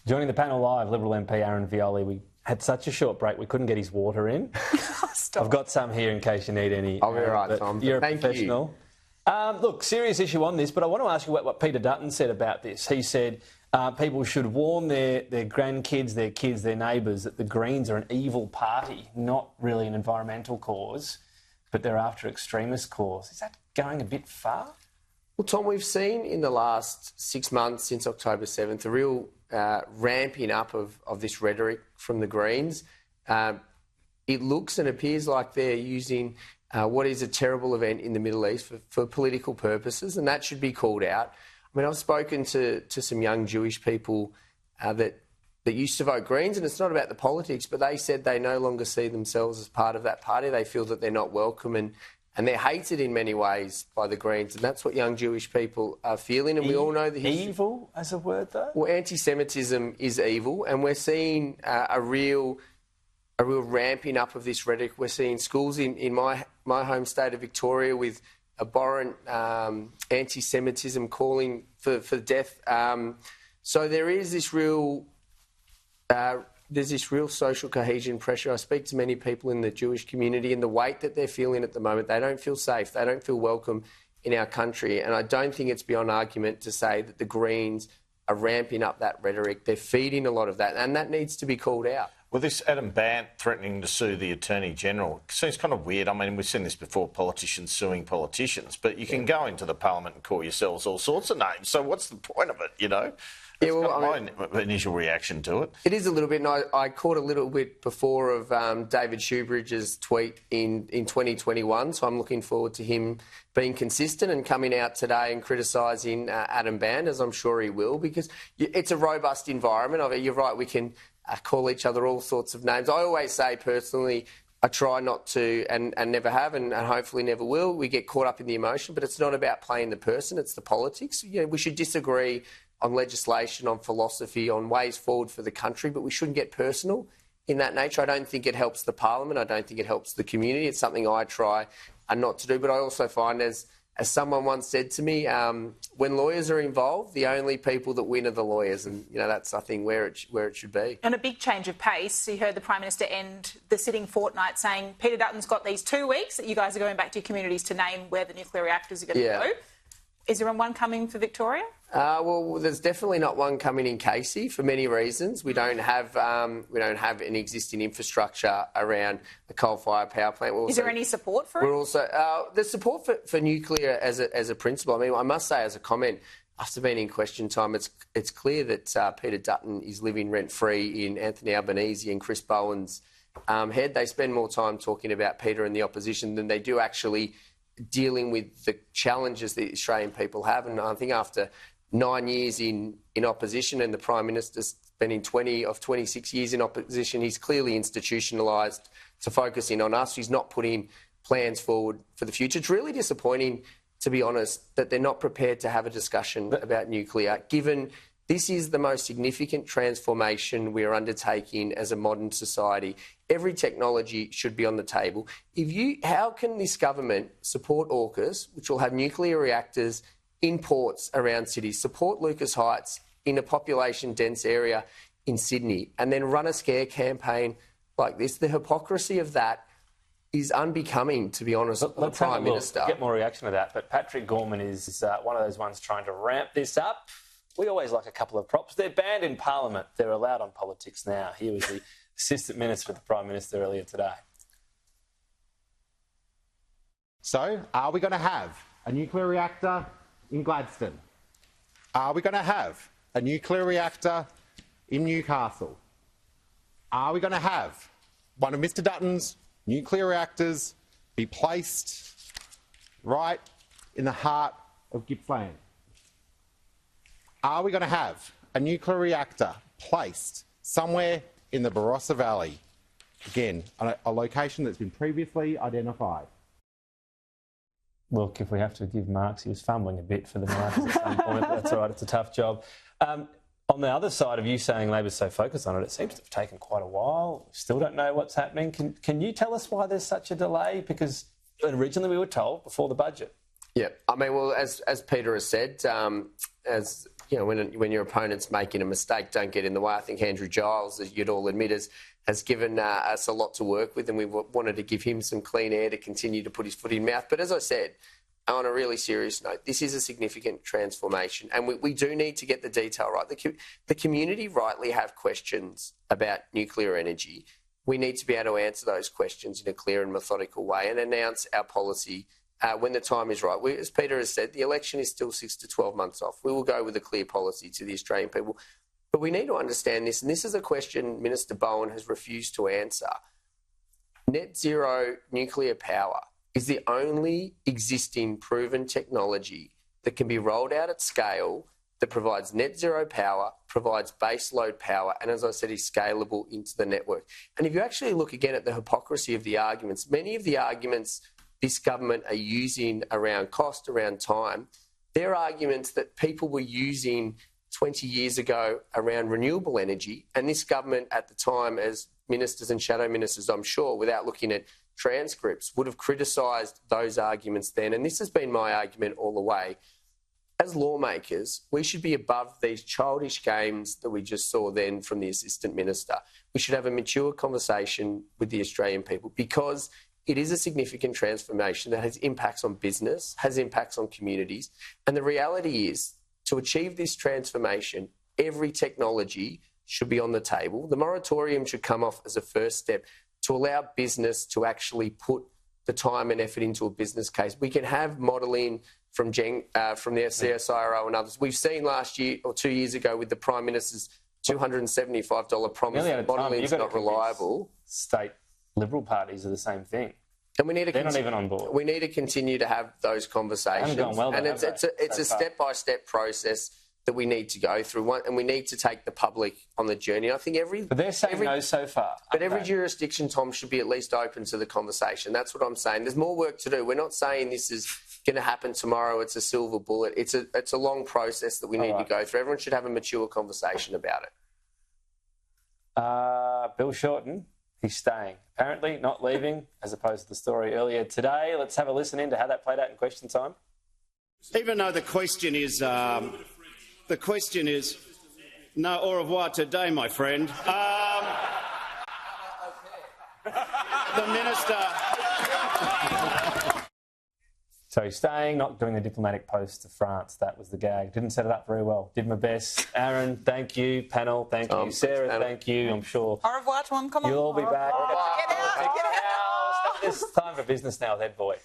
Joining the panel live, Liberal MP Aaron Violi. We had such a short break, we couldn't get his water in. I've got some here in case you need any. I'll be right, Tom. You're a Thank professional. Look, serious issue on this, but I want to ask you what Peter Dutton said about this. He said people should warn their grandkids, their kids, their neighbours that the Greens are an evil party, not really an environmental cause, but they're after extremist cause. Is that going a bit far? Well, Tom, we've seen in the last 6 months since October 7th a real ramping up of this rhetoric from the Greens. It looks and appears like they're using what is a terrible event in the Middle East for political purposes, and that should be called out. I mean, I've spoken to some young Jewish people that used to vote Greens, and it's not about the politics, but they said they no longer see themselves as part of that party. They feel that they're not welcome and they're hated in many ways by the Greens, and that's what young Jewish people are feeling, and we all know the history. Evil as a word, though? Well, antisemitism is evil, and we're seeing a real ramping up of this rhetoric. We're seeing schools in my home state of Victoria with abhorrent anti-Semitism calling for death. So there is this real social cohesion pressure. I speak to many people in the Jewish community, and the weight that they're feeling at the moment, they don't feel safe, they don't feel welcome in our country. And I don't think it's beyond argument to say that the Greens are ramping up that rhetoric. They're feeding a lot of that, and that needs to be called out. Well, this Adam Bandt threatening to sue the Attorney-General seems kind of weird. I mean, we've seen this before, politicians suing politicians, but you can go into the Parliament and call yourselves all sorts of names. So what's the point of it, you know? That's my initial reaction to it. It is a little bit, and I caught a little bit before of David Shoebridge's tweet in 2021, so I'm looking forward to him being consistent and coming out today and criticising Adam Bandt, as I'm sure he will, because it's a robust environment. I mean, you're right, we can call each other all sorts of names. I always say personally, I try not to and never have and hopefully never will. We get caught up in the emotion, but it's not about playing the person, it's the politics. You know, we should disagree on legislation, on philosophy, on ways forward for the country, but we shouldn't get personal in that nature. I don't think it helps the Parliament. I don't think it helps the community. It's something I try not to do. But I also find, as someone once said to me, when lawyers are involved, the only people that win are the lawyers. And, you know, that's, I think, where it should be. And a big change of pace. You heard the Prime Minister end the sitting fortnight saying Peter Dutton's got these 2 weeks that you guys are going back to your communities to name where the nuclear reactors are going to go. Is there one coming for Victoria? Well, there's definitely not one coming in Casey for many reasons. We don't have any existing infrastructure around the coal-fired power plant. Is there any support for it? We're also there's support for nuclear as a principle. I mean, I must say as a comment, after being in question time, it's clear that Peter Dutton is living rent-free in Anthony Albanese and Chris Bowen's head. They spend more time talking about Peter and the opposition than they do actually dealing with the challenges that Australian people have. And I think after 9 years in opposition, and the Prime Minister's spending 20 of 26 years in opposition, he's clearly institutionalised to focus in on us. He's not putting plans forward for the future. It's really disappointing, to be honest, that they're not prepared to have a discussion about nuclear, given this is the most significant transformation we are undertaking as a modern society. Every technology should be on the table. How can this government support AUKUS, which will have nuclear reactors in ports around cities, support Lucas Heights in a population-dense area in Sydney, and then run a scare campaign like this? The hypocrisy of that is unbecoming, to be honest, of the Prime Minister. Get more reaction to that, but Patrick Gorman is one of those ones trying to ramp this up. We always like a couple of props. They're banned in Parliament. They're allowed on politics now. He was the Assistant Minister for the Prime Minister earlier today. So, are we going to have a nuclear reactor in Gladstone? Are we going to have a nuclear reactor in Newcastle? Are we going to have one of Mr Dutton's nuclear reactors be placed right in the heart of Gippsland? Are we going to have a nuclear reactor placed somewhere in the Barossa Valley? Again, a location that's been previously identified. Look, if we have to give marks, he was fumbling a bit for the marks at some point. That's all right, it's a tough job. On the other side of you saying Labor's so focused on it, it seems to have taken quite a while. Still don't know what's happening. Can you tell us why there's such a delay? Because originally we were told before the budget. Yeah, I mean, well, as Peter has said, as you know, when your opponent's making a mistake, don't get in the way. I think Andrew Giles, as you'd all admit, has given us a lot to work with, and we wanted to give him some clean air to continue to put his foot in mouth. But as I said, on a really serious note, this is a significant transformation, and we do need to get the detail right. The community rightly have questions about nuclear energy. We need to be able to answer those questions in a clear and methodical way and announce our policy when the time is right. As Peter has said, the election is still 6 to 12 months off. We will go with a clear policy to the Australian people. But we need to understand this, and this is a question Minister Bowen has refused to answer. Net zero nuclear power is the only existing proven technology that can be rolled out at scale that provides net zero power, provides base load power, and as I said, is scalable into the network. And if you actually look again at the hypocrisy of the arguments, many of the arguments this government are using around cost, around time, they're arguments that people were using 20 years ago around renewable energy, and this government at the time, as ministers and shadow ministers, I'm sure, without looking at transcripts, would have criticised those arguments then. And this has been my argument all the way. As lawmakers, we should be above these childish games that we just saw then from the Assistant Minister. We should have a mature conversation with the Australian people, because it is a significant transformation that has impacts on business, has impacts on communities. And the reality is, to achieve this transformation, every technology should be on the table. The moratorium should come off as a first step to allow business to actually put the time and effort into a business case. We can have modelling from the CSIRO and others. We've seen last year or 2 years ago with the Prime Minister's $275 promise that modelling is not reliable. State Liberal parties are the same thing. And we need to They're not even on board. We need to continue to have those conversations. They haven't gone well, and it's a step-by-step process that we need to go through, and we need to take the public on the journey. I think But they're saying no so far. But every jurisdiction, Tom, should be at least open to the conversation. That's what I'm saying. There's more work to do. We're not saying this is going to happen tomorrow. It's a silver bullet. It's a long process that we need to go through. Everyone should have a mature conversation about it. Bill Shorten, he's staying. Apparently not leaving, as opposed to the story earlier today. Let's have a listen into how that played out in question time. Even though the question is no au revoir today, my friend. The minister. So he's staying, not doing the diplomatic post to France. That was the gag. Didn't set it up very well. Did my best. Aaron, thank you. Panel, thank you. Sarah, thank you. I'm sure Au revoir, Tom. Come on. you'll all be back. Get out. It's time for business now with Ed Boy.